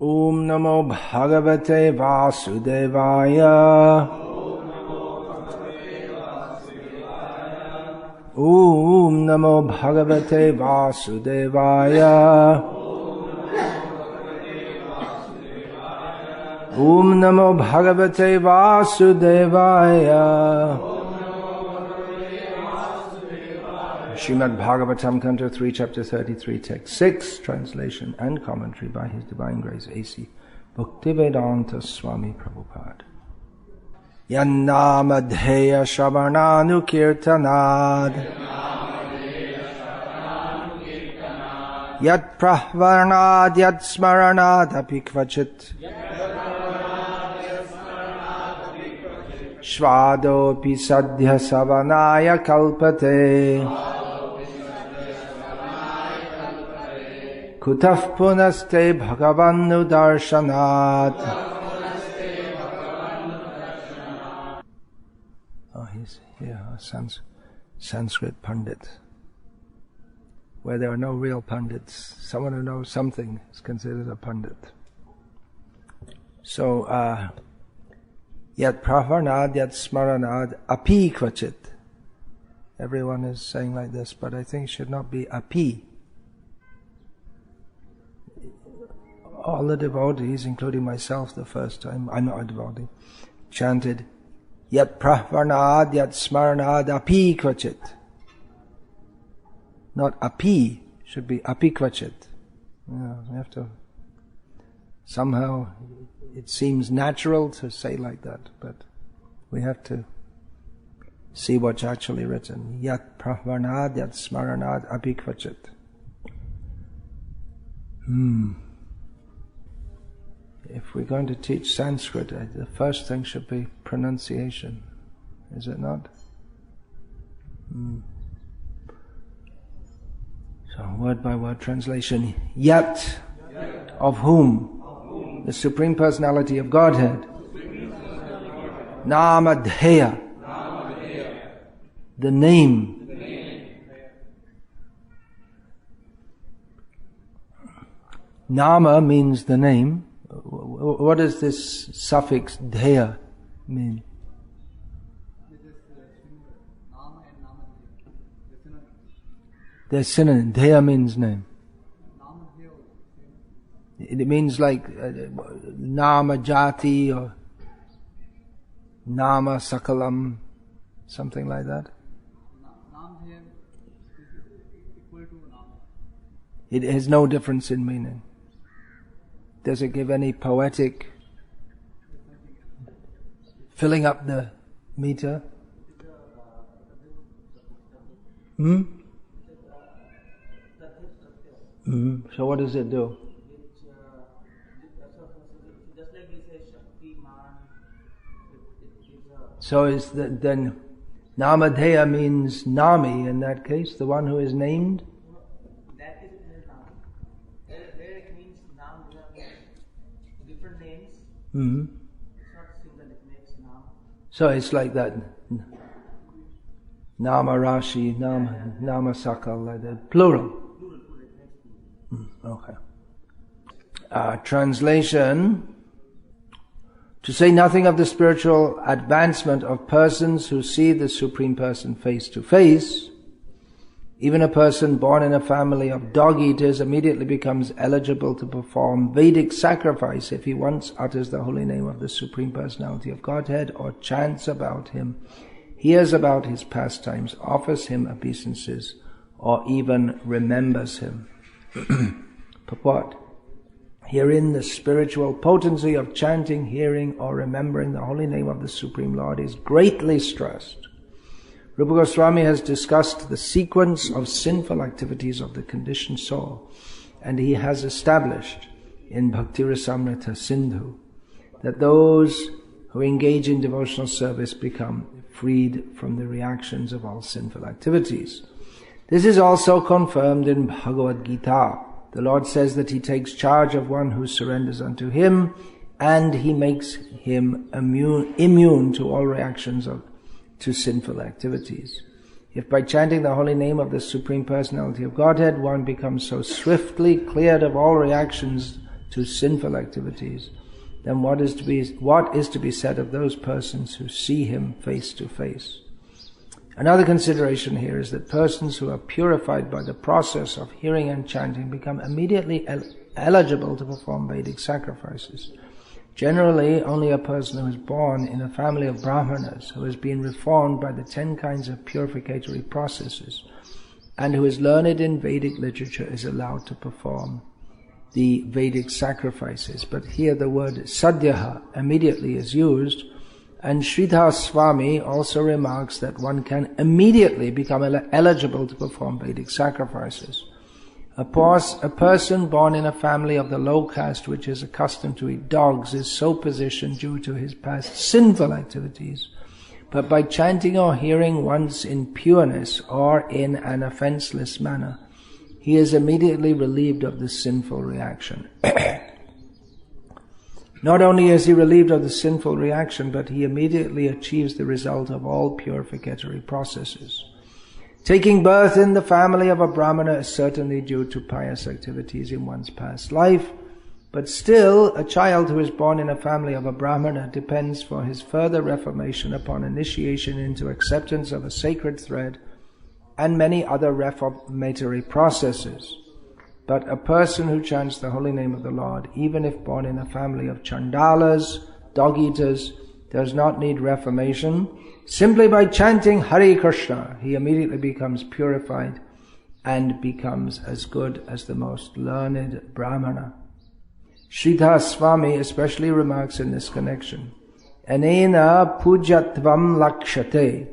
Om Namo Bhagavate Vasudevaya. Om Namo Bhagavate Vasudevaya. Om Namo Bhagavate Vasudevaya. Srimad Bhagavatam, Canto 3, Chapter 33, Text 6, translation and commentary by His Divine Grace A.C. Bhaktivedanta Swami Prabhupada. Yannamadheya Shravananu Kirtanad Yat Prahvarnad Yat Smaranad Apikvachit Shvadopi Sadhya Savanaya Kalpate Kutaf Punaste Bhagavannu Darshanat. Oh, he's here, a Sanskrit Pandit. Where there are no real Pandits, someone who knows something is considered a Pandit. So, Yat Pravarnad, Yat Smaranad, Api Kvachit. Everyone is saying like this, but I think it should not be Api. All the devotees, including myself the first time, I'm not a devotee, chanted Yat Pravarnad, Yat Smaranad, Api Kvachit. Not Api, should be Api Kvachit. We have to, somehow, it seems natural to say like that, but we have to see what's actually written. Yat Pravarnad, Yat Smaranad, Api Kvachit. If we're going to teach Sanskrit, the first thing should be pronunciation, is it not? So, word by word translation. Yat, of whom? The Supreme Personality of Godhead. Namadheya, the name. Nama means the name. What does this suffix dheya mean? They're synonym. Dheya means name. It means like nama jati or nama sakalam, something like that. It has no difference in meaning. Does it give any poetic filling up the meter? So what does it do? So is that then Namadheya means Nami in that case, the one who is named? That is Nam. There it means Nam means different names. It's not single, it makes Nam. So it's like that. Nama Rashi, Nama Sakal, like that. Plural. Okay. Translation. To say nothing of the spiritual advancement of persons who see the Supreme Person face to face, even a person born in a family of dog-eaters immediately becomes eligible to perform Vedic sacrifice if he once utters the holy name of the Supreme Personality of Godhead or chants about him, hears about his pastimes, offers him obeisances, or even remembers him. Purport. Herein the spiritual potency of chanting, hearing, or remembering the holy name of the Supreme Lord is greatly stressed. Rupa Goswami has discussed the sequence of sinful activities of the conditioned soul, and he has established in Bhakti Rasamrita Sindhu that those who engage in devotional service become freed from the reactions of all sinful activities. This is also confirmed in Bhagavad-gita. The Lord says that He takes charge of one who surrenders unto Him, and He makes him immune to all reactions to sinful activities. If by chanting the holy name of the Supreme Personality of Godhead, one becomes so swiftly cleared of all reactions to sinful activities, then what is to be said of those persons who see him face to face? Another consideration here is that persons who are purified by the process of hearing and chanting become immediately eligible to perform Vedic sacrifices. Generally, only a person who is born in a family of Brahmanas, who has been reformed by the 10 kinds of purificatory processes, and who is learned in Vedic literature is allowed to perform the Vedic sacrifices. But here the word sadhyaha immediately is used, and Sridhar Swami also remarks that one can immediately become eligible to perform Vedic sacrifices. A person born in a family of the low caste which is accustomed to eat dogs is so positioned due to his past sinful activities. But by chanting or hearing once in pureness or in an offenseless manner, he is immediately relieved of the sinful reaction. Not only is he relieved of the sinful reaction, but he immediately achieves the result of all purificatory processes. Taking birth in the family of a Brahmana is certainly due to pious activities in one's past life, but still, a child who is born in a family of a Brahmana depends for his further reformation upon initiation into acceptance of a sacred thread and many other reformatory processes. But a person who chants the holy name of the Lord, even if born in a family of chandalas, dog-eaters, does not need reformation. Simply by chanting Hare Krishna, he immediately becomes purified and becomes as good as the most learned Brahmana. Sridhar Swami especially remarks in this connection, Anena pujatvam lakshate.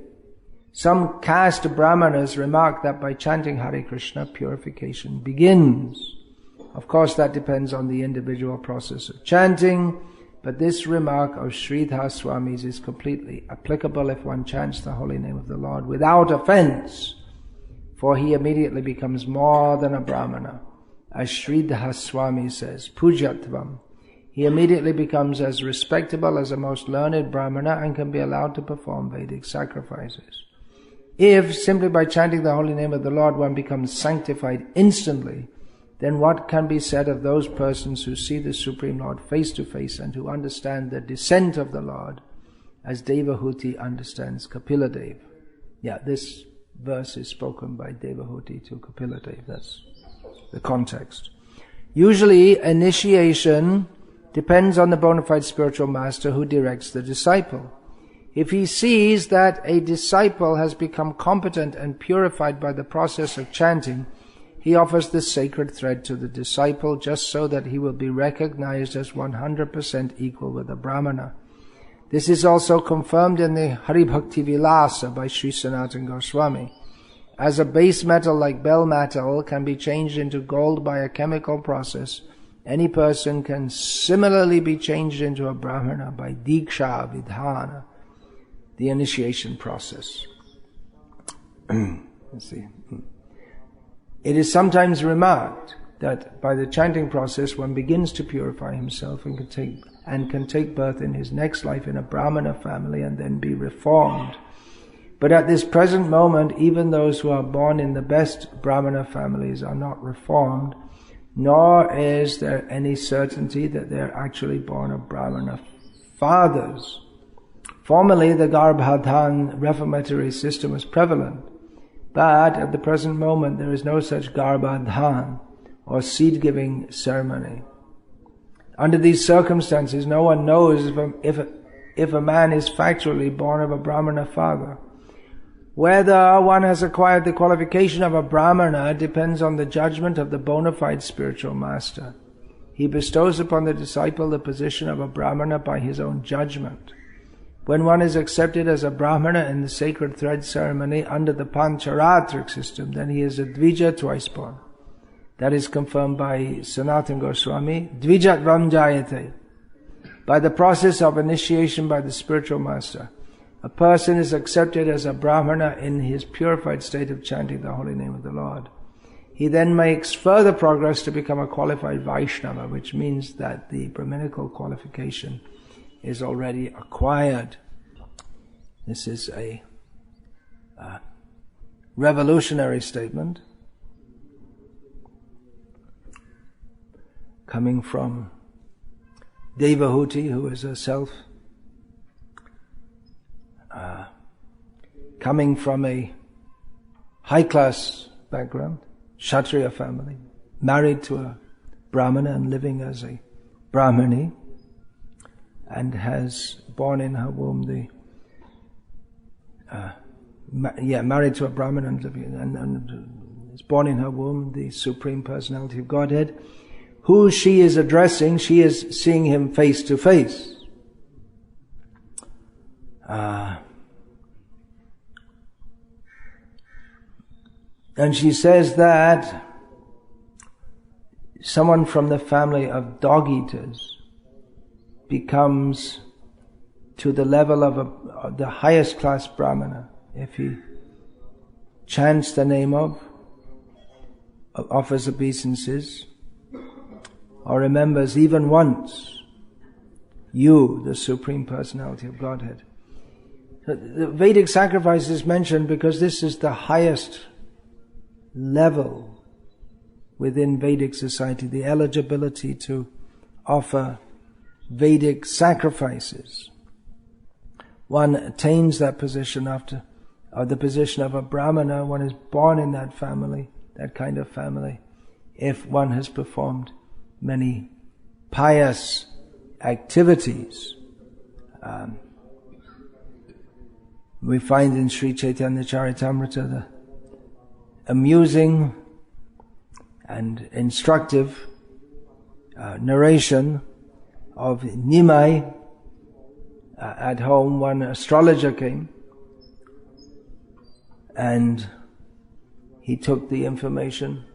Some caste Brahmanas remark that by chanting Hare Krishna, purification begins. Of course, that depends on the individual process of chanting, but this remark of Sridhar Swami's is completely applicable if one chants the holy name of the Lord without offense, for he immediately becomes more than a Brahmana. As Sridhar Swami says, Pujatvam, he immediately becomes as respectable as a most learned Brahmana and can be allowed to perform Vedic sacrifices. If, simply by chanting the holy name of the Lord, one becomes sanctified instantly, then what can be said of those persons who see the Supreme Lord face to face and who understand the descent of the Lord as Devahuti understands Kapiladev? Yeah, this verse is spoken by Devahuti to Kapiladev. That's the context. Usually, initiation depends on the bona fide spiritual master who directs the disciple. If he sees that a disciple has become competent and purified by the process of chanting, he offers the sacred thread to the disciple just so that he will be recognized as 100% equal with a Brahmana. This is also confirmed in the Hari Bhakti Vilasa by Sri Sanatana Goswami. As a base metal like bell metal can be changed into gold by a chemical process, any person can similarly be changed into a Brahmana by Diksha Vidhana, the initiation process. Let's see. It is sometimes remarked that by the chanting process one begins to purify himself and can take birth in his next life in a Brahmana family and then be reformed. But at this present moment, even those who are born in the best Brahmana families are not reformed, nor is there any certainty that they are actually born of Brahmana fathers. Formerly, the Garbhadhan reformatory system was prevalent, but at the present moment there is no such Garbhadhan or seed-giving ceremony. Under these circumstances, no one knows if a man is factually born of a Brahmana father. Whether one has acquired the qualification of a Brahmana depends on the judgment of the bona fide spiritual master. He bestows upon the disciple the position of a Brahmana by his own judgment. When one is accepted as a Brahmana in the sacred thread ceremony under the Pancharatric system, then he is a Dvija, twice born. That is confirmed by Sanatana Goswami, Dvijatvam Jayate. By the process of initiation by the spiritual master, a person is accepted as a Brahmana in his purified state of chanting the holy name of the Lord. He then makes further progress to become a qualified Vaishnava, which means that the Brahminical qualification is already acquired. This is a revolutionary statement. coming from Devahuti, who is a self, coming from a high-class background, Kshatriya family, married to a Brahmana and living as a Brahmani, and has born in her womb married to a Brahmana and is born in her womb the Supreme Personality of Godhead. Who she is addressing, she is seeing him face to face. And she says that someone from the family of dog eaters becomes to the level of the highest class Brahmana if he chants the name of, offers obeisances, or remembers even once you, the Supreme Personality of Godhead. The Vedic sacrifice is mentioned because this is the highest level within Vedic society, the eligibility to offer Vedic sacrifices. One attains that position after the position of a Brahmana. One is born in that family, that kind of family, if one has performed many pious activities. We find in Sri Chaitanya Charitamrita the amusing and instructive narration of Nimai. At home, one astrologer came and he took the information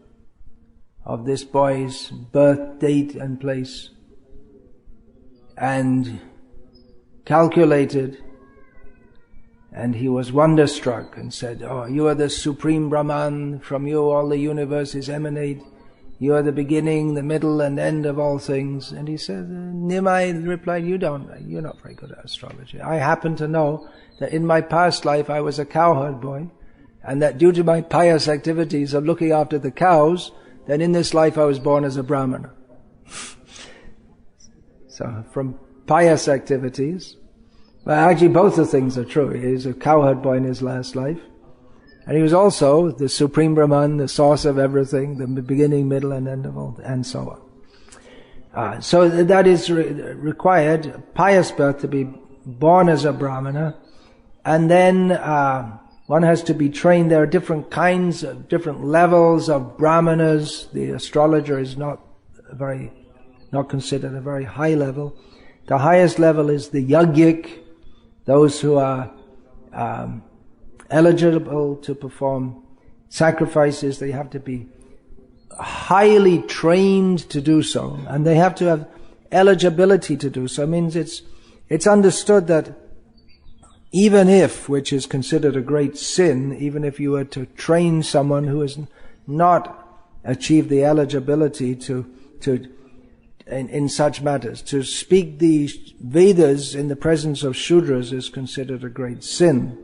of this boy's birth date and place and calculated, and he was wonderstruck and said, "Oh, you are the Supreme Brahman, from you all the universes emanate, you are the beginning, the middle and end of all things." And he said, Nimai replied, you're not very good at astrology. I happen to know that in my past life I was a cowherd boy, and that due to my pious activities of looking after the cows, then in this life I was born as a Brahmana. So from pious activities, well, actually both the things are true. He was a cowherd boy in his last life, and he was also the Supreme Brahman, the source of everything, the beginning, middle and end of all, and so on. So that is required, pious birth, to be born as a Brahmana, and then one has to be trained. There are different kinds of, different levels of Brahmanas. The astrologer is not considered a very high level. The highest level is the Yajnik, those who are eligible to perform sacrifices. They have to be highly trained to do so, and they have to have eligibility to do so. It means it's understood that even if, which is considered a great sin, even if you were to train someone who has not achieved the eligibility in such matters, to speak the Vedas in the presence of Shudras is considered a great sin.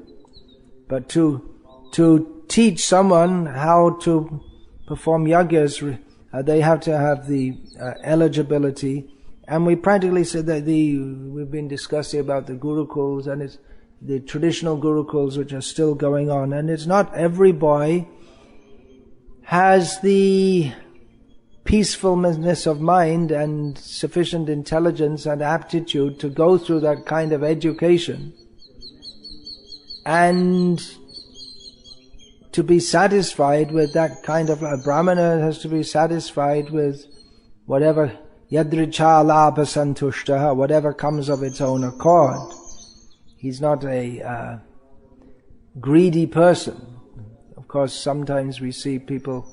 But to teach someone how to perform yagyas, they have to have the eligibility. And we practically said that we've been discussing about the gurukuls, and it's the traditional gurukuls which are still going on, and it's not every boy has the peacefulness of mind and sufficient intelligence and aptitude to go through that kind of education and to be satisfied with that kind of. A Brahmana has to be satisfied with whatever yadricha labha santushtaha, whatever comes of its own accord. He's not a greedy person. Of course, sometimes we see people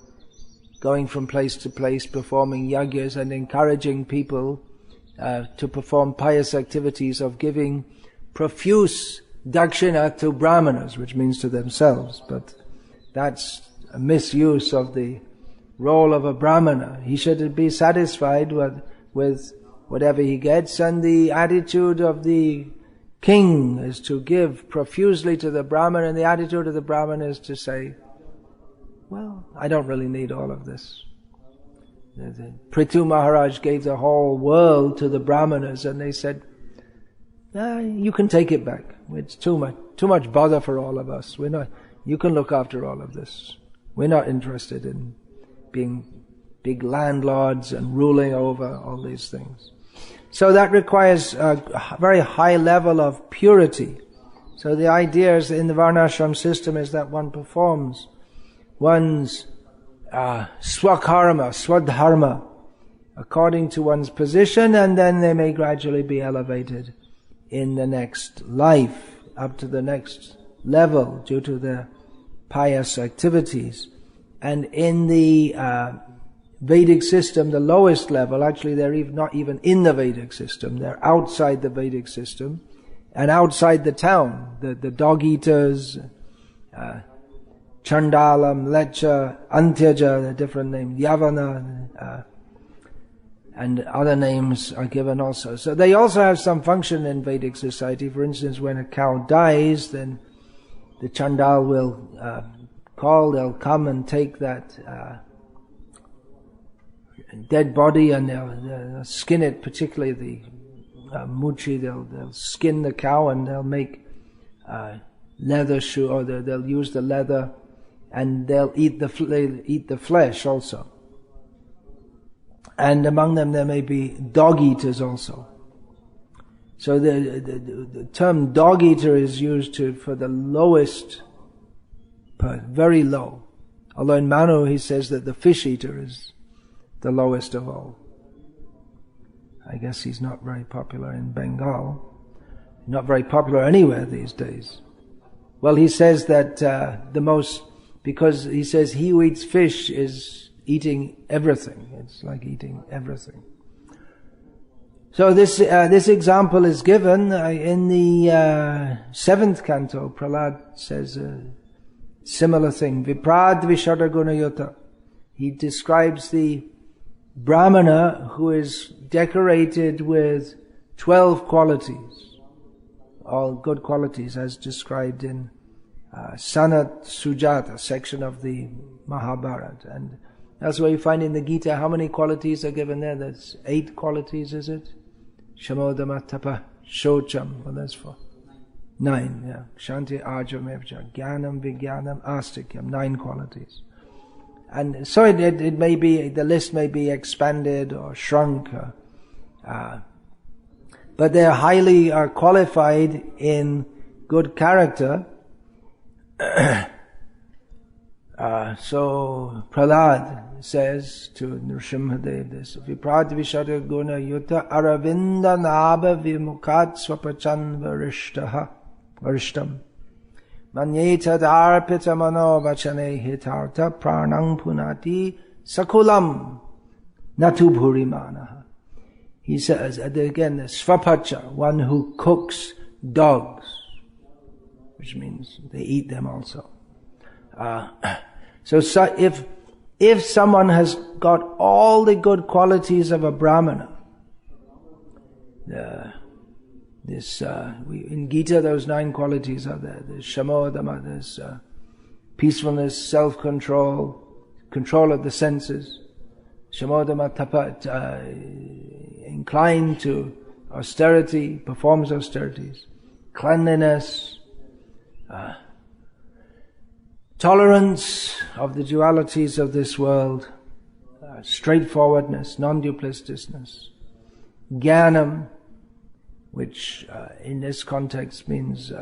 going from place to place performing yagyas and encouraging people to perform pious activities of giving profuse dakshina to Brahmanas, which means to themselves. But that's a misuse of the role of a Brahmana. He should be satisfied with whatever he gets, and the attitude of the king is to give profusely to the Brahman, and the attitude of the Brahman is to say, well, I don't really need all of this. Prithu Maharaj gave the whole world to the Brahmanas, and they said, you can take it back. It's too much bother for all of us. You can look after all of this. We're not interested in being big landlords and ruling over all these things. So that requires a very high level of purity. So the idea is in the Varnashram system is that one performs one's swakarma, swadharma, according to one's position, and then they may gradually be elevated in the next life, up to the next level due to their pious activities. And in the Vedic system, the lowest level, actually they're not even in the Vedic system, they're outside the Vedic system and outside the town. The dog eaters, Chandalam, Lecha, Antyaja, the different names, Yavana, and other names are given also. So they also have some function in Vedic society. For instance, when a cow dies, then the Chandal will they'll come and take that dead body and they'll skin it, particularly the muchi, they'll skin the cow and they'll make leather shoe, or they'll use the leather, and they'll eat the flesh also. And among them there may be dog eaters also. So the term dog eater is used for the lowest, very low. Although in Manu he says that the fish eater is the lowest of all. I guess he's not very popular in Bengal. Not very popular anywhere these days. Well, he says that because he says he who eats fish is eating everything. It's like eating everything. So this example is given in the 7th canto. Prahlad says a similar thing. Viprad Vishada Gunayuta. He describes the Brahmana who is decorated with 12 qualities, all good qualities, as described in Sanat Sujata section of the Mahabharata. And that's why you find in the Gita how many qualities are given there. That's 8 qualities, is it? Shamodama Tapa Shocham. Well, that's 9, yeah. Shanti Ajam Evja, Jnanam Vijnanam Astikyam, 9 qualities. And so it may be, the list may be expanded or shrunk, but they're highly qualified in good character. So Prahlad says to Nrsimhadev this: Viprad Vishada Guna Yuta Aravinda Nabha Vimukat Swapachan Varishtam Manyeta Darpita Mano Vachane Hitarta Pranang Punati Sakulam Natu Bhurimanaha. He says again, the Svapacha, one who cooks dogs, which means they eat them also. So if someone has got all the good qualities of a Brahmana, in Gita those 9 qualities are there. There's Shamodama, there's peacefulness, self-control, control of the senses. Shamodama Tapa, inclined to austerity, performs austerities. Cleanliness, tolerance of the dualities of this world, straightforwardness, non-duplicitousness, jnanam, which in this context means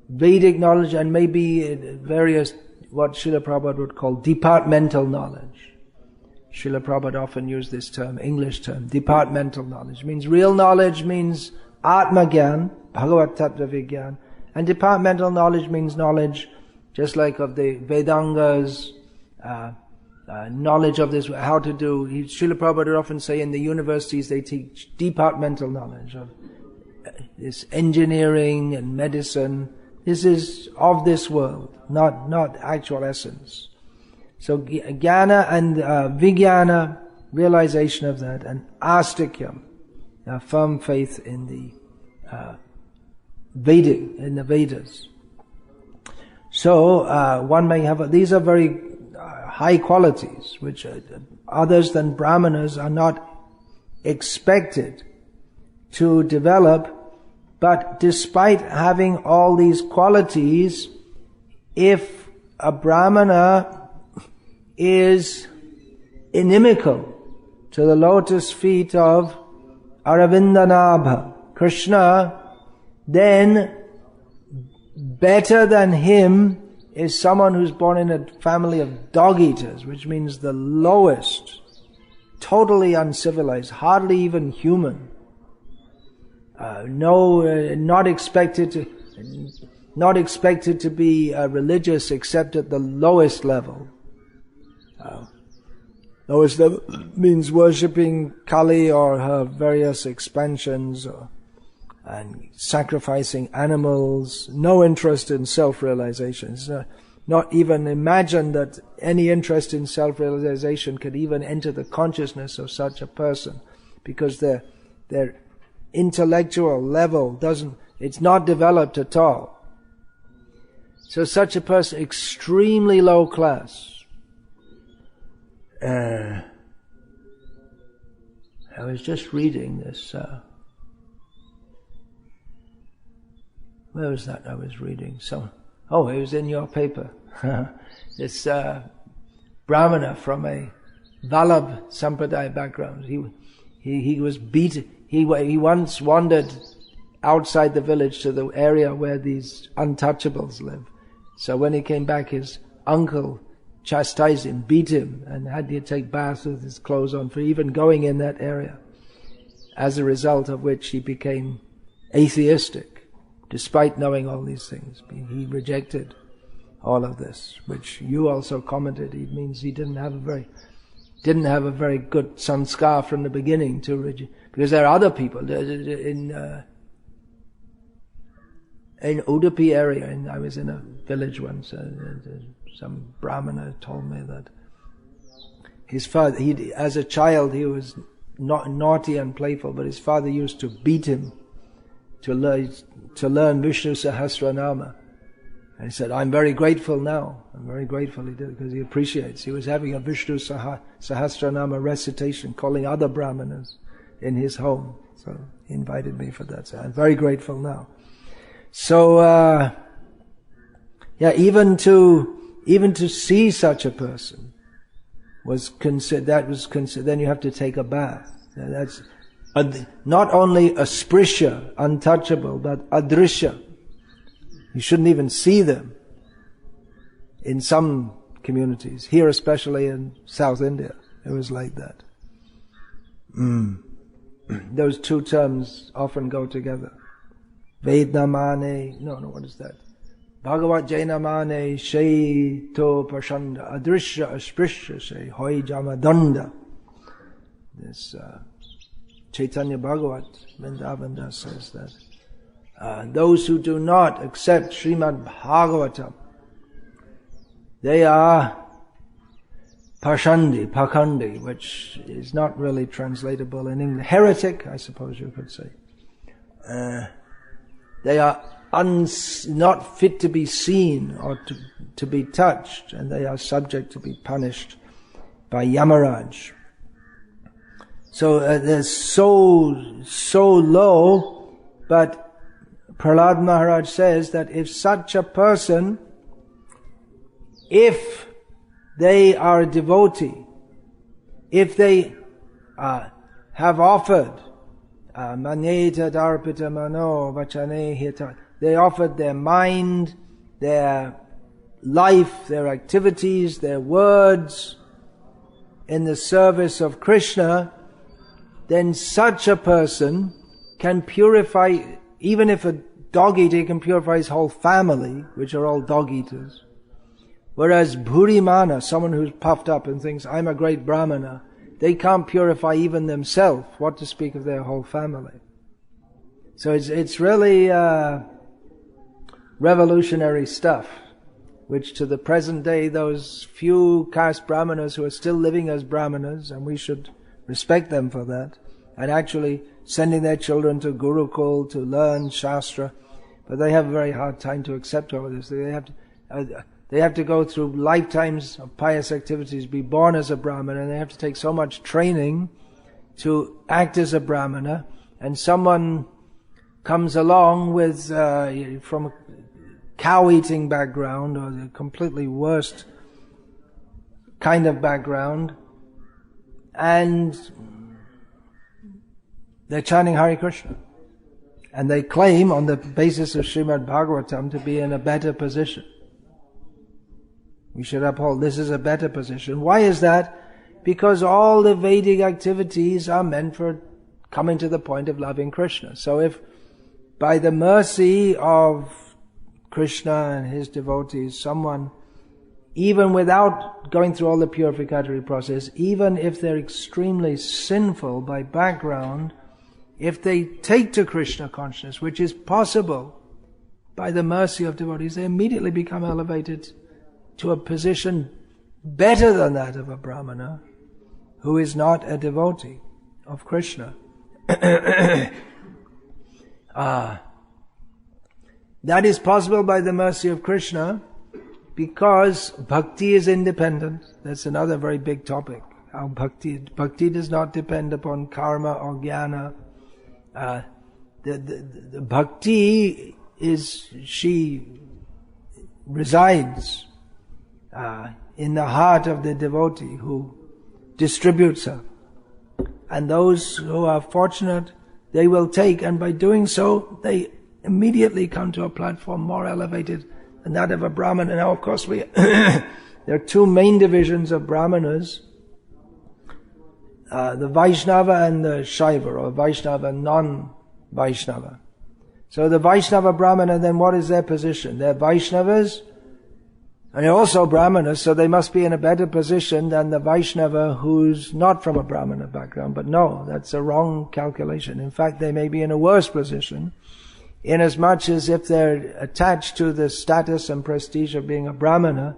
Vedic knowledge, and maybe various, what Srila Prabhupada would call departmental knowledge. Srila Prabhupada often used this term, English term, departmental knowledge. Means real knowledge means Atma Gyan, Bhagavat Tattva Vigyan, and departmental knowledge means knowledge just like of the Vedangas, knowledge of this, how to do. Srila Prabhupada would often say in the universities they teach departmental knowledge of this engineering and medicine. This is of this world, not actual essence. So jnana and vijnana, realization of that, and astikyam, firm faith in the Vedas. So one may have these are very high qualities, which others than Brahmanas are not expected to develop. But despite having all these qualities, if a Brahmana is inimical to the lotus feet of Aravindanabha, Krishna, then better than him is someone who's born in a family of dog-eaters, which means the lowest, totally uncivilized, hardly even human. Not expected to be religious except at the lowest level. Lowest level means worshipping Kali or her various expansions, and sacrificing animals. No interest in self-realization. Not even imagine that any interest in self-realization could even enter the consciousness of such a person, because their intellectual level it's not developed at all. So such a person, extremely low class. I was just reading this, where was that I was reading? It was in your paper. This Brahmana from a Vallabh Sampradaya background. He was beaten. He once wandered outside the village to the area where these untouchables live. So when he came back, his uncle chastised him, beat him, and had to take baths with his clothes on for even going in that area. As a result of which he became atheistic, despite knowing all these things. He rejected all of this, which you also commented. It means he didn't have a very good sanskar from the beginning because there are other people in Udupi area. I was in a village once. Some Brahmana told me that his father, as a child, he was not naughty and playful, but his father used to beat him to learn Vishnu Sahasranama. And he said, I'm very grateful now. I'm very grateful he did, because he appreciates. He was having a Vishnu Sahasranama recitation, calling other Brahmanas in his home. So he invited me for that. So I'm very grateful now. So, even to see such a person was considered. Then you have to take a bath. That's not only asprisya, untouchable, but adrishya. You shouldn't even see them. In some communities, here especially in South India, it was like that. Those two terms often go together. Vednamane, what is that? Bhagavad-gita Shai to Pashanda Adrishya Asprisya Shai Hoi Jamadanda. This Chaitanya Bhagavat Vrindavan says that those who do not accept Srimad Bhagavatam, they are Pakandi, which is not really translatable in English. Heretic, I suppose you could say. They are not fit to be seen or to be touched, and they are subject to be punished by Yamaraj. So they're so low, but Prahlad Maharaj says that if such a person, if they are a devotee, if they have offered maneta darpita mano vachane hita, they offered their mind, their life, their activities, their words in the service of Krishna, then such a person can purify, even if a dog-eater can purify his whole family, which are all dog-eaters. Whereas Bhurimana, someone who's puffed up and thinks, I'm a great Brahmana, they can't purify even themselves, what to speak of their whole family. So it's really revolutionary stuff, which to the present day, those few caste Brahmanas who are still living as Brahmanas, and we should respect them for that, and actually sending their children to Gurukul to learn Shastra, but they have a very hard time to accept all of this. They have to go through lifetimes of pious activities, be born as a Brahmana, and they have to take so much training to act as a Brahmana, and someone comes along with from a cow-eating background or the completely worst kind of background, and they're chanting Hare Krishna. And they claim on the basis of Srimad Bhagavatam to be in a better position. We should uphold this is a better position. Why is that? Because all the Vedic activities are meant for coming to the point of loving Krishna. So if by the mercy of Krishna and his devotees, someone, even without going through all the purificatory process, even if they're extremely sinful by background, if they take to Krishna consciousness, which is possible by the mercy of devotees, they immediately become elevated to a position better than that of a Brahmana who is not a devotee of Krishna. That is possible by the mercy of Krishna because bhakti is independent. That's another very big topic. How bhakti does not depend upon karma or jnana. The bhakti is, she resides in the heart of the devotee who distributes her. And those who are fortunate, they will take, and by doing so, they immediately come to a platform more elevated than that of a Brahmana. Now, of course, there are two main divisions of Brahmanas, the Vaishnava and the Shaiva, or Vaishnava and non-Vaishnava. So the Vaishnava Brahmana, then what is their position? They're Vaishnavas, and they're also Brahmanas, so they must be in a better position than the Vaishnava who's not from a Brahmana background. But no, that's a wrong calculation. In fact, they may be in a worse position, inasmuch as if they're attached to the status and prestige of being a Brahmana,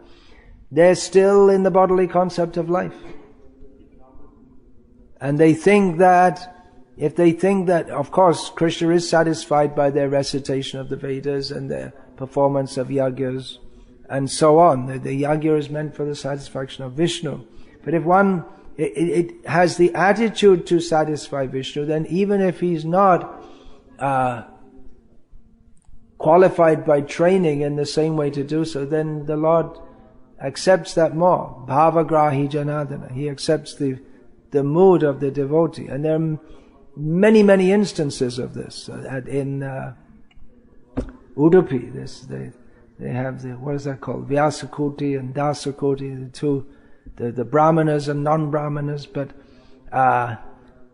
they're still in the bodily concept of life. And they think that, of course, Krishna is satisfied by their recitation of the Vedas and their performance of yagyas, and so on. The yagya is meant for the satisfaction of Vishnu. But if one, it has the attitude to satisfy Vishnu, then even if he's not qualified by training in the same way to do so, then the Lord accepts that more. Bhavagrahi Janardana. He accepts the mood of the devotee. And there are many, many instances of this. In Udupi, they have what is that called? Vyasakuti and Dasakuti, the two, the Brahmanas and non-Brahmanas. But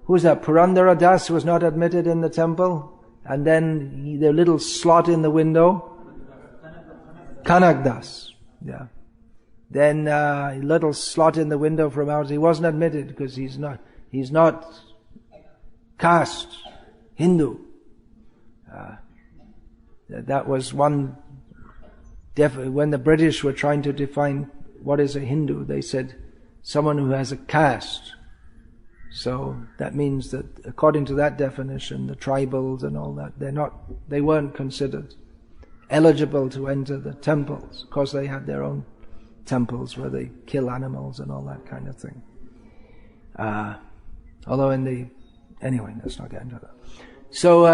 who's that? Purandara Das was not admitted in the temple, and then the little slot in the window, Kanak Das, yeah. Then a little slot in the window from out, he wasn't admitted because he's not caste Hindu. That was one. When the British were trying to define what is a Hindu, they said someone who has a caste. So that means that according to that definition, the tribals and all that, they weren't considered eligible to enter the temples. Of course, they had their own temples where they kill animals and all that kind of thing. Although anyway, let's not get into that. So,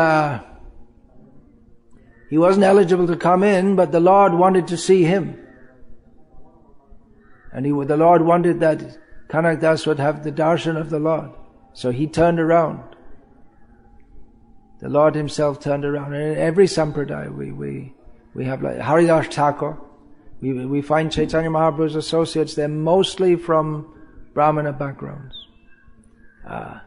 he wasn't eligible to come in, but the Lord wanted to see him. And the Lord wanted that Kanak Das would have the darshan of the Lord. So he turned around. The Lord himself turned around. And in every sampradaya we have like Haridas Thakur. We find Chaitanya Mahaprabhu's associates, they're mostly from Brahmana backgrounds. But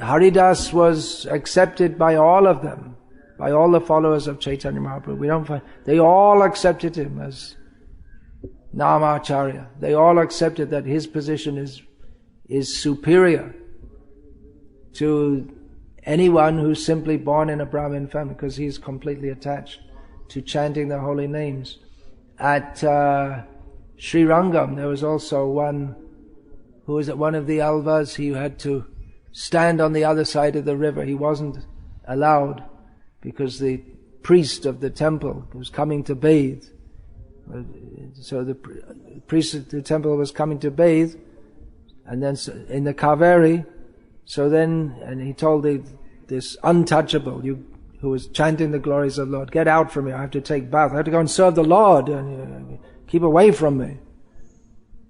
Haridas was accepted by all of them, by all the followers of Chaitanya Mahaprabhu. They all accepted him as Namacharya. They all accepted that his position is superior to anyone who's simply born in a Brahmin family, because he's completely attached to chanting the holy names. At Sri Rangam, there was also one who was at one of the alvas. He had to stand on the other side of the river. He wasn't allowed because the priest of the temple was coming to bathe So the priest at the temple was coming to bathe, and then in the Kaveri. So then, and he told this untouchable, who was chanting the glories of the Lord, "Get out from here, I have to take bath. I have to go and serve the Lord, and keep away from me."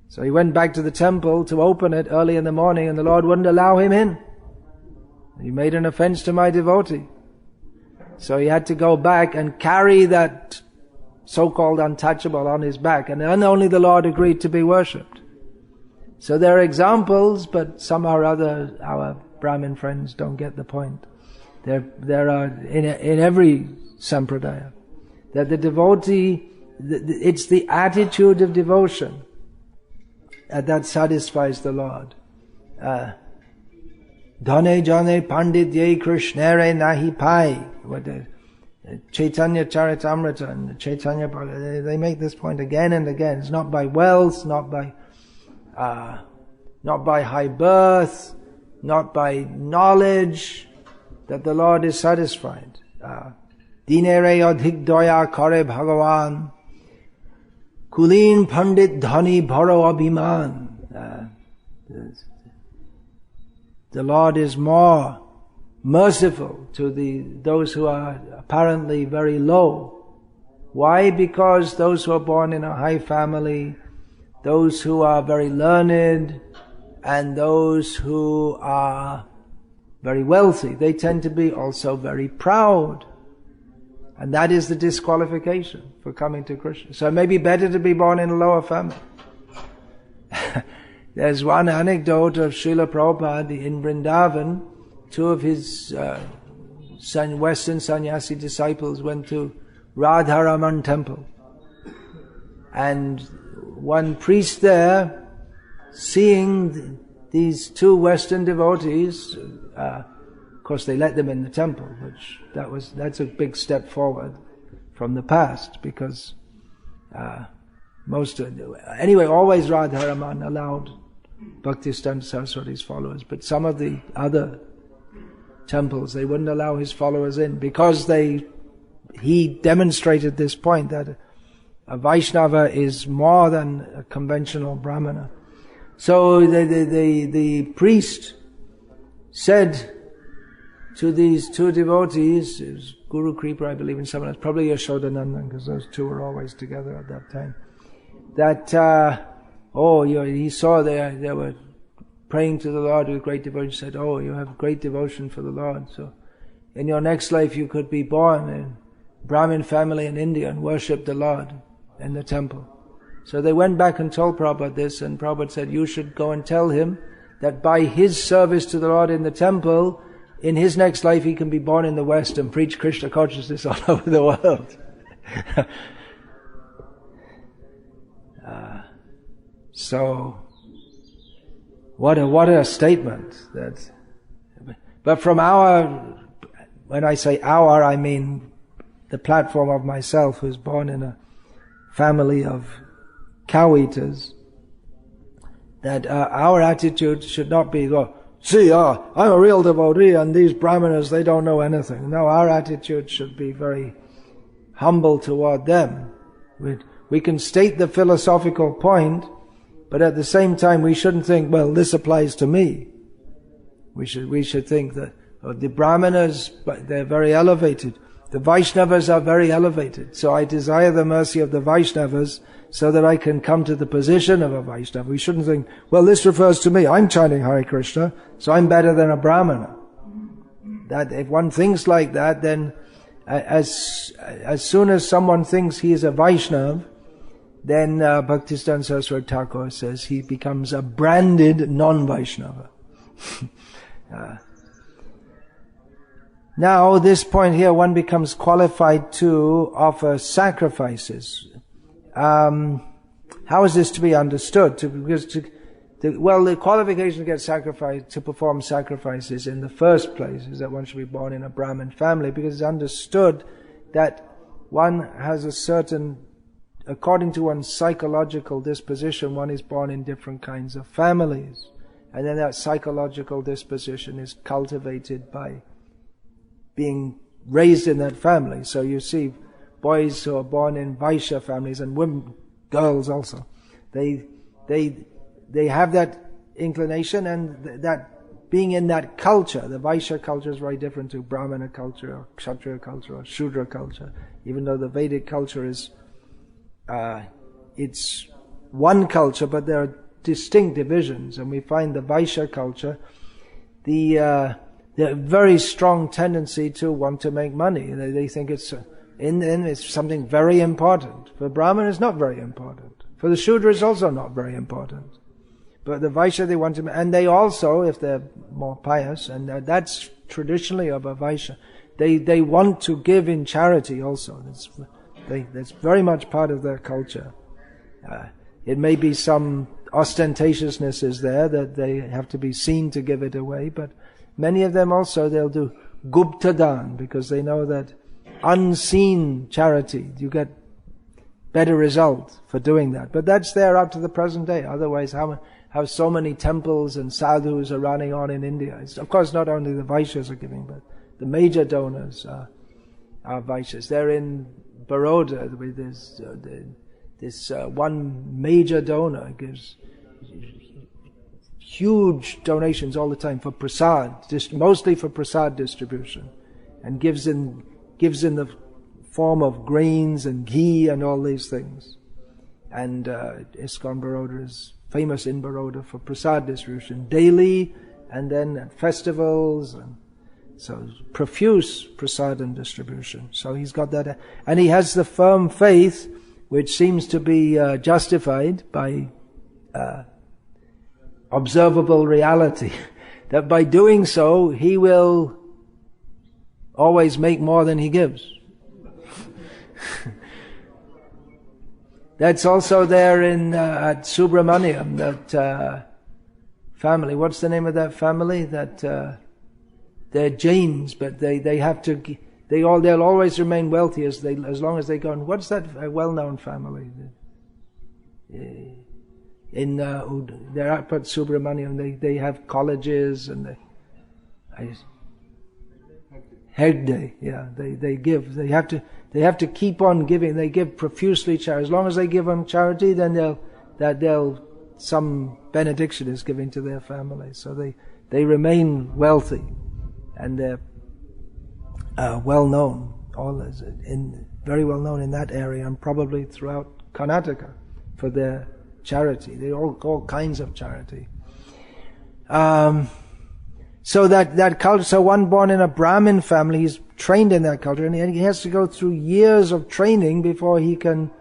So he went back to the temple to open it early in the morning, and the Lord wouldn't allow him in. He made an offense to my devotee. So he had to go back and carry that so-called untouchable on his back, and then only the Lord agreed to be worshipped. So there are examples, but somehow or other our Brahmin friends don't get the point. There are in every sampradaya that the devotee, it's the attitude of devotion that satisfies the Lord. Dhane jane pandit ye krishnere nahi pai. Chaitanya Charitamrita and Chaitanya, they make this point again and again. It's not by wealth, not by high birth, not by knowledge that the Lord is satisfied. Dinere adhik doya kare Bhagavan, kulin pandit dhani bharo abhiman. The Lord is more merciful to those who are apparently very low. Why? Because those who are born in a high family, those who are very learned, and those who are very wealthy, they tend to be also very proud. And that is the disqualification for coming to Krishna. So it may be better to be born in a lower family. There's one anecdote of Srila Prabhupada in Vrindavan. Two of his Western sannyasi disciples went to Radharaman temple. And one priest there, seeing these two Western devotees, of course they let them in the temple, which that's a big step forward from the past, because always Radharaman allowed Bhaktisiddhanta Saraswati's followers, but some of the other temples, they wouldn't allow his followers in, because he demonstrated this point that a Vaishnava is more than a conventional Brahmana. So the priest said to these two devotees, it was Guru Kripa, I believe, in someone else, probably Yashodanandan, because those two were always together at that time, that he saw they were praying to the Lord with great devotion. He said, "Oh, you have great devotion for the Lord, so in your next life you could be born in a Brahmin family in India and worship the Lord in the temple." So they went back and told Prabhupada this, and Prabhupada said, "You should go and tell him that by his service to the Lord in the temple, in his next life he can be born in the West and preach Krishna consciousness all over the world." So, what a statement! But from when I say our, I mean the platform of myself, who's born in a family of cow eaters, that our attitude should not be, "See, I'm a real devotee and these Brahmanas, they don't know anything." No, our attitude should be very humble toward them. We can state the philosophical point, but at the same time we shouldn't think, well, this applies to me. We should think that the Brahmanas, they're very elevated. The Vaishnavas are very elevated. So I desire the mercy of the Vaishnavas so that I can come to the position of a Vaishnava. We shouldn't think, well, this refers to me. I'm chanting Hare Krishna, so I'm better than a Brahmana. That if one thinks like that, then as soon as someone thinks he is a Vaishnava, then Bhaktisiddhanta Saraswati Thakur says he becomes a branded non-Vaishnava. Now, this point here, one becomes qualified to offer sacrifices. How is this to be understood? The qualification to get sacrifice, to perform sacrifices in the first place, is that one should be born in a Brahmin family, because it's understood that one has a certain, according to one's psychological disposition, one is born in different kinds of families. And then that psychological disposition is cultivated by being raised in that family. So you see, boys who are born in Vaishya families, and women, girls also, they have that inclination, and that being in that culture, the Vaishya culture is very different to Brahmana culture or Kshatriya culture or Shudra culture. Even though the Vedic culture is, it's one culture, but there are distinct divisions. And we find the Vaishya culture, the very strong tendency to want to make money. They think it's it's something very important. For Brahman, it's not very important. For the Shudra, it's also not very important. But the Vaishya, they want to, and they also, if they're more pious, and that's traditionally of a Vaishya, they want to give in charity also. That's very much part of their culture. It may be some ostentatiousness is there, that they have to be seen to give it away, but many of them also, they'll do gupta dan, because they know that unseen charity, you get better result for doing that. But that's there up to the present day. Otherwise, how so many temples and sadhus are running on in India. It's, of course, not only the Vaishyas are giving, but the major donors are Vaishyas. They're in Baroda, with this one major donor gives huge donations all the time for prasad, mostly for prasad distribution, and gives in the form of grains and ghee and all these things. And ISKCON Baroda is famous in Baroda for prasad distribution daily, and then at festivals, and so profuse prasadam distribution. So he's got that, and he has the firm faith, which seems to be justified by observable reality, that by doing so he will always make more than he gives. That's also there in at Subramaniam, that family. What's the name of that family? That they're Jains, but they have to. They'll always remain wealthy as long as they go. And what's that well-known family? They're up at Subramaniam. They have colleges, and Hegde, yeah, they give. They have to keep on giving. They give profusely charity. As long as they give them charity, then they'll some benediction is given to their family. So they remain wealthy, and they're well known. Very well known in that area, and probably throughout Karnataka for their charity. They all kinds of charity. So that culture, so one born in a Brahmin family, he's trained in that culture, and he has to go through years of training before he can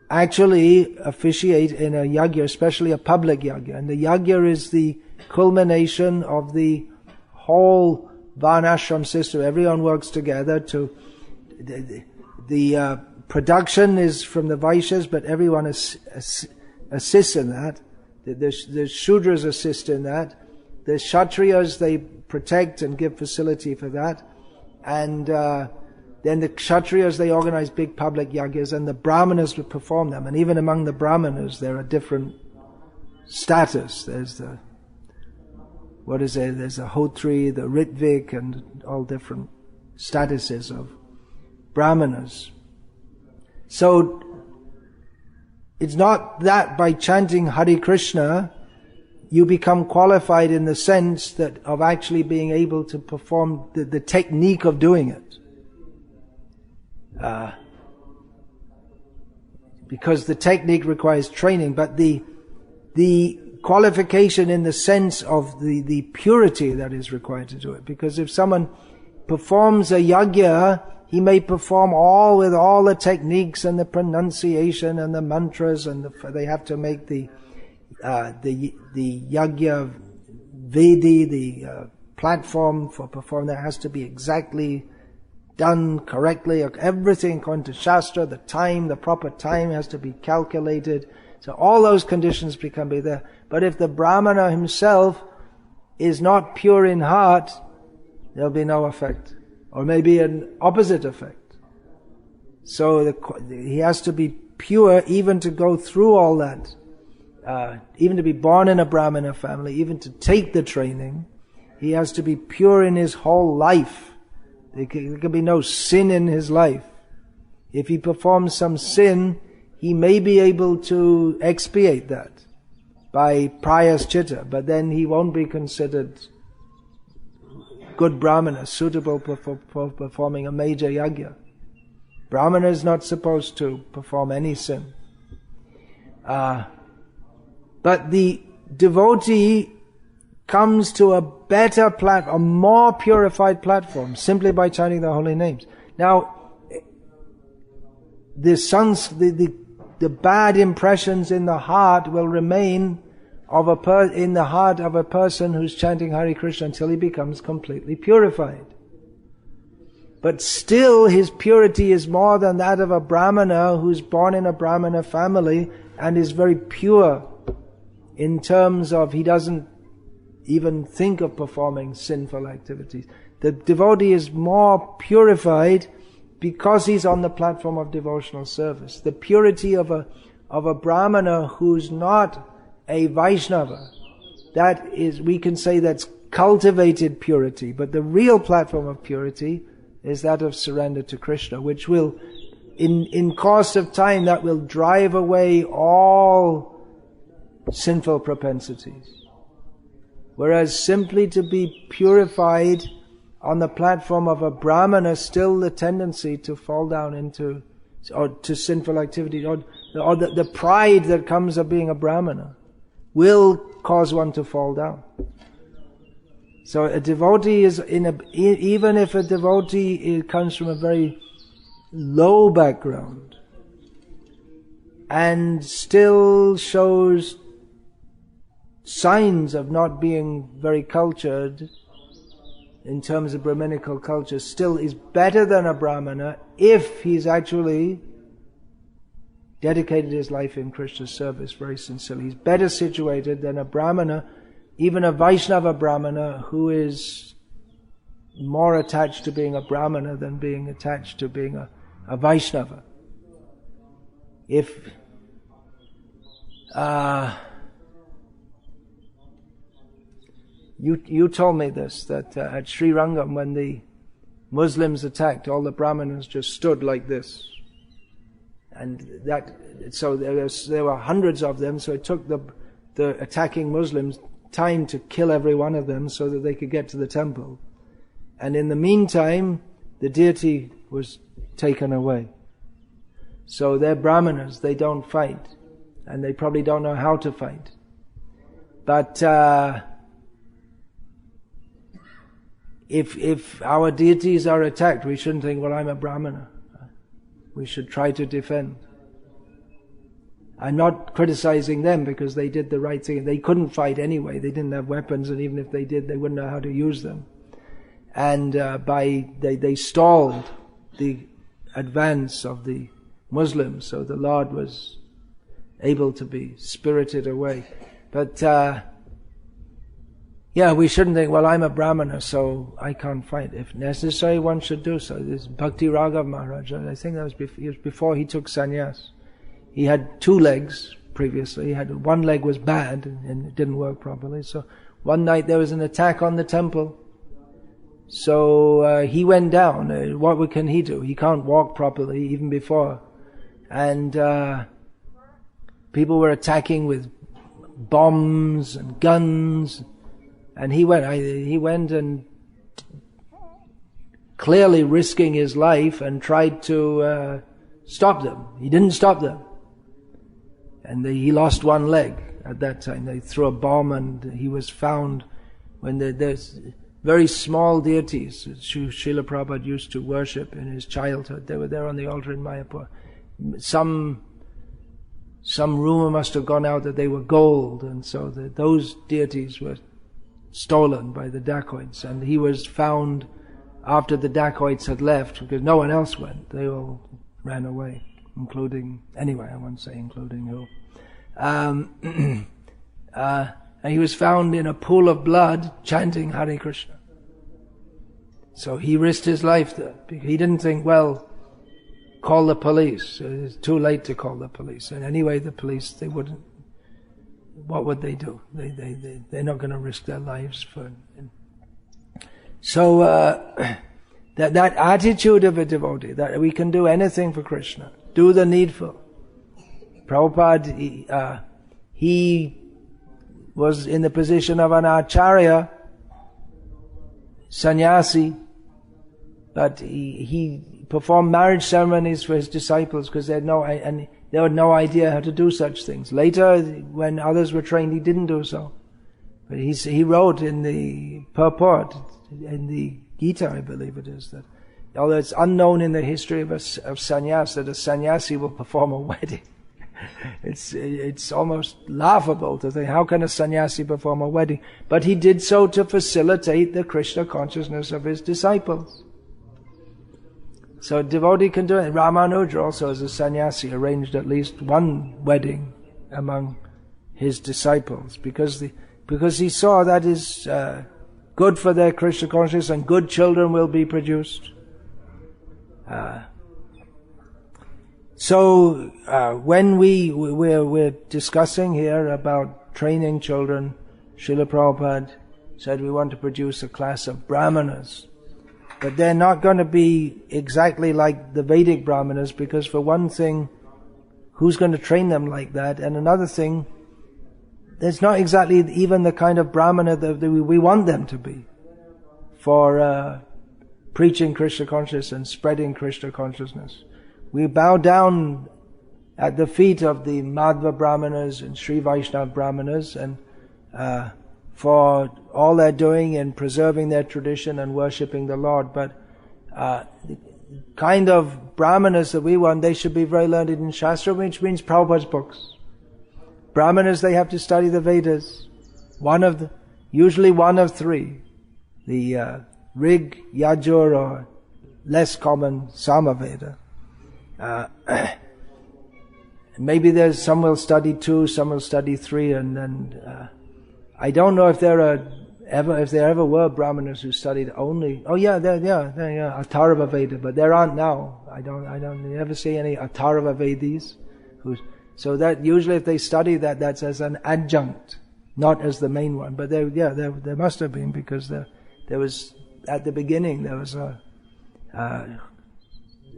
actually officiate in a yajna, especially a public yajna. And the yajna is the culmination of the whole varnashram system. Everyone works together to, the production is from the Vaishyas, but everyone assists in that. The Shudras assist in that. The Kshatriyas, they protect and give facility for that. And then the Kshatriyas, they organize big public yajnas, and the Brahmanas would perform them. And even among the Brahmanas, there are different status. There's the Hotri, the Ritvik, and all different statuses of Brahmanas. So, it's not that by chanting Hare Krishna, you become qualified in the sense that of actually being able to perform the technique of doing it. Because the technique requires training, but the qualification in the sense of the purity that is required to do it. Because if someone performs a yajna, he may perform with all the techniques and the pronunciation and the mantras, and they have to make the yajna vedi, the platform for performing that has to be exactly done correctly. Everything according to Shastra, the proper time has to be calculated. So all those conditions be there. But if the Brahmana himself is not pure in heart, there'll be no effect. Or maybe an opposite effect. So he has to be pure even to go through all that. Even to be born in a Brahmana family, even to take the training, he has to be pure in his whole life. There can be no sin in his life. If he performs some sin, he may be able to expiate that by prayaschitta, but then he won't be considered good Brahmana, suitable for performing a major yajna. Brahmana is not supposed to perform any sin. But the devotee comes to a better platform, a more purified platform, simply by chanting the holy names. Now, the bad impressions in the heart will remain in the heart of a person who's chanting Hare Krishna until he becomes completely purified. But still his purity is more than that of a Brahmana who's born in a Brahmana family and is very pure in terms of he doesn't even think of performing sinful activities. The devotee is more purified because he's on the platform of devotional service. The purity of a Brahmana who's not a Vaishnava, that is, we can say that's cultivated purity, but the real platform of purity is that of surrender to Krishna, which will, in course of time, that will drive away all sinful propensities. Whereas simply to be purified on the platform of a Brahmana, still the tendency to fall down into, or to sinful activity, or the pride that comes of being a Brahmana will cause one to fall down. So a devotee is even if a devotee comes from a very low background and still shows signs of not being very cultured in terms of Brahminical culture, still is better than a Brahmana if he's actually dedicated his life in Krishna's service very sincerely. He's better situated than a Brahmana, even a Vaishnava Brahmana, who is more attached to being a Brahmana than being attached to being a Vaishnava. If you told me this, that at Sri Rangam, when the Muslims attacked, all the Brahmanas just stood like this. And so there were hundreds of them, so it took the attacking Muslims time to kill every one of them so that they could get to the temple. And in the meantime, the deity was taken away. So they're Brahmanas, they don't fight, and they probably don't know how to fight. But if our deities are attacked, we shouldn't think, well, I'm a Brahmana. We should try to defend. I'm not criticizing them because they did the right thing. They couldn't fight anyway. They didn't have weapons, and even if they did, they wouldn't know how to use them. And they stalled the advance of the Muslims, so the Lord was able to be spirited away. But we shouldn't think, well, I'm a Brahmana, so I can't fight. If necessary, one should do so. This Bhakti Raghav Maharaj, I think that was before he took sannyas. He had 2 legs previously. One leg was bad and it didn't work properly. So one night there was an attack on the temple. So he went down. What can he do? He can't walk properly even before. And people were attacking with bombs and guns. And he went and clearly risking his life and tried to stop them. He didn't stop them. And he lost one leg at that time. They threw a bomb and he was found when there's very small deities Srila Prabhupada used to worship in his childhood. They were there on the altar in Mayapur. Some rumor must have gone out that they were gold, and so those deities were stolen by the dacoits, and he was found after the dacoits had left because no one else went. They all ran away, anyway, I won't say including who. And he was found in a pool of blood chanting Hare Krishna. So he risked his life there because he didn't think, well, call the police. It's too late to call the police. And anyway, the police, they wouldn't. What would they do? They're not going to risk their lives for. So That attitude of a devotee, that we can do anything for Krishna, do the needful. Prabhupada, he was in the position of an acharya, sannyasi, but he performed marriage ceremonies for his disciples because they had no idea how to do such things. Later, when others were trained, he didn't do so. But he wrote in the purport, in the Gita, I believe it is, that although it's unknown in the history of sannyas that a sannyasi will perform a wedding. It's almost laughable to think, how can a sannyasi perform a wedding? But he did so to facilitate the Krishna consciousness of his disciples. So a devotee can do it. Ramanuja also, as a sannyasi, arranged at least one wedding among his disciples because he saw that is good for their Krishna consciousness and good children will be produced. So when we're discussing here about training children, Srila Prabhupada said we want to produce a class of Brahmanas. But they're not going to be exactly like the Vedic Brahmanas because for one thing, who's going to train them like that? And another thing, there's not exactly even the kind of Brahmana that we want them to be for preaching Krishna consciousness and spreading Krishna consciousness. We bow down at the feet of the Madhva Brahmanas and Sri Vaishnava Brahmanas and for all they're doing in preserving their tradition and worshipping the Lord. But the kind of Brahmanas that we want, they should be very learned in Shastra, which means Prabhupada's books. Brahmanas, they have to study the Vedas. Usually one of three. The Rig, Yajur, or less common Samaveda. Maybe there's some will study 2, some will study 3, and then I don't know if there ever were Brahmanas who studied only. Oh yeah, Atharva Veda, but there aren't now. I don't never see any Atharva Vedis. So that usually if they study that's as an adjunct, not as the main one. But there must have been because there was at the beginning there was a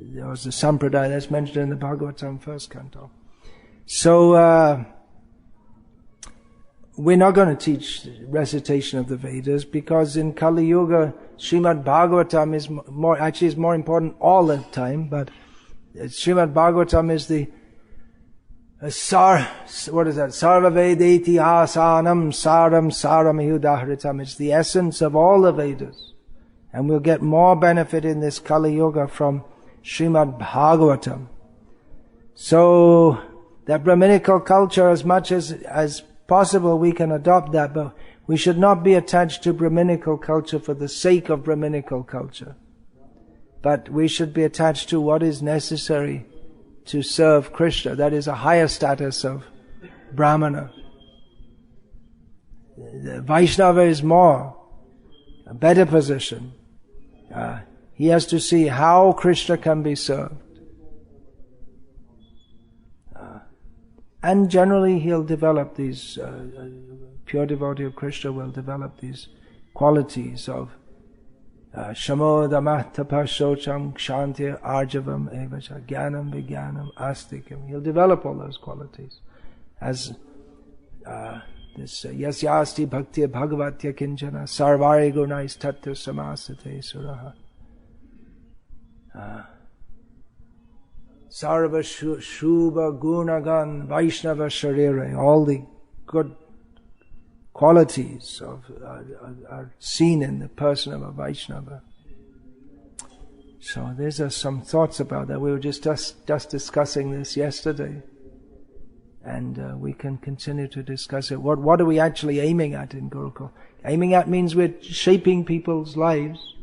sampradaya that's mentioned in the Bhagavatam first canto. So we're not going to teach recitation of the Vedas because in Kali Yuga, Srimad Bhagavatam is more important all the time. But Srimad Bhagavatam is the Sarva Vedeti Asanam Saram Saramihudahritam. It's the essence of all the Vedas, and we'll get more benefit in this Kali Yuga from Srimad Bhagavatam. So that Brahminical culture, as much as possible, we can adopt that, but we should not be attached to Brahminical culture for the sake of Brahminical culture. But we should be attached to what is necessary to serve Krishna. That is a higher status of Brahmana. The Vaishnava is a better position. He has to see how Krishna can be served. And generally he'll develop these, pure devotee of Krishna will develop these qualities of Shamo Damah Tapashocham Kshantir Arjavam Evacha Jnanam Vijnanam Astikam. He'll develop all those qualities. As this Yasyasti Bhakti Bhagavatya Kinchana Sarvari Gunais Tattva Samasate Suraha. Sarva Shubha Gunagan Vaishnava Sharire. All the good qualities are seen in the person of a Vaishnava. So these are some thoughts about that. We were just discussing this yesterday. And we can continue to discuss it. What are we actually aiming at in Gurukul? Aiming at means we're shaping people's lives.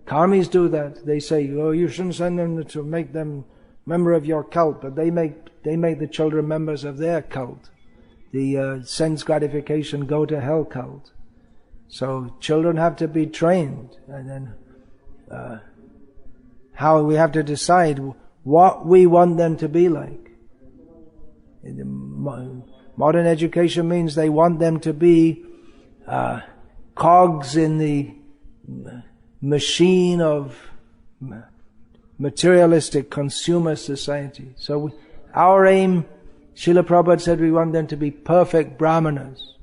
Karmis do that. They say, oh, you shouldn't send them to make them member of your cult, but they make the children members of their cult. The sense gratification go to hell cult. So children have to be trained, and then how we have to decide what we want them to be like. Modern education means they want them to be cogs in the machine of materialistic consumer society. So our aim, Srila Prabhupada said, we want them to be perfect Brahmanas.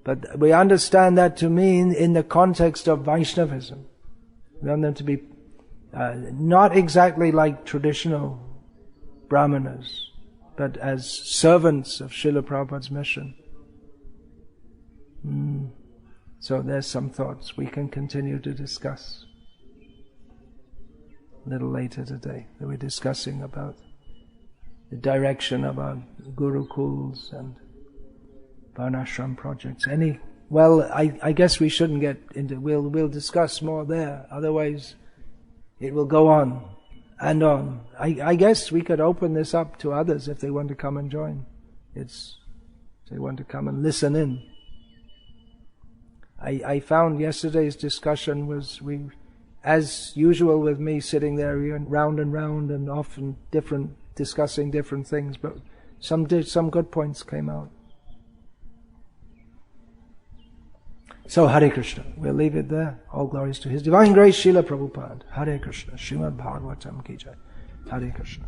But we understand that to mean in the context of Vaishnavism. We want them to be not exactly like traditional Brahmanas, but as servants of Srila Prabhupada's mission. So there's some thoughts we can continue to discuss a little later today. That we're discussing about the direction of our gurukuls and varnashram projects. I guess we shouldn't get into. We'll discuss more there. Otherwise, it will go on and on. I guess we could open this up to others if they want to come and join. If they want to come and listen in. I found yesterday's discussion was, as usual with me sitting there round and round and often discussing different things, but some good points came out. So Hare Krishna, we'll leave it there. All glories to His Divine Grace, Srila Prabhupada. Hare Krishna, Srimad Bhagavatam ki jai. Hare Krishna.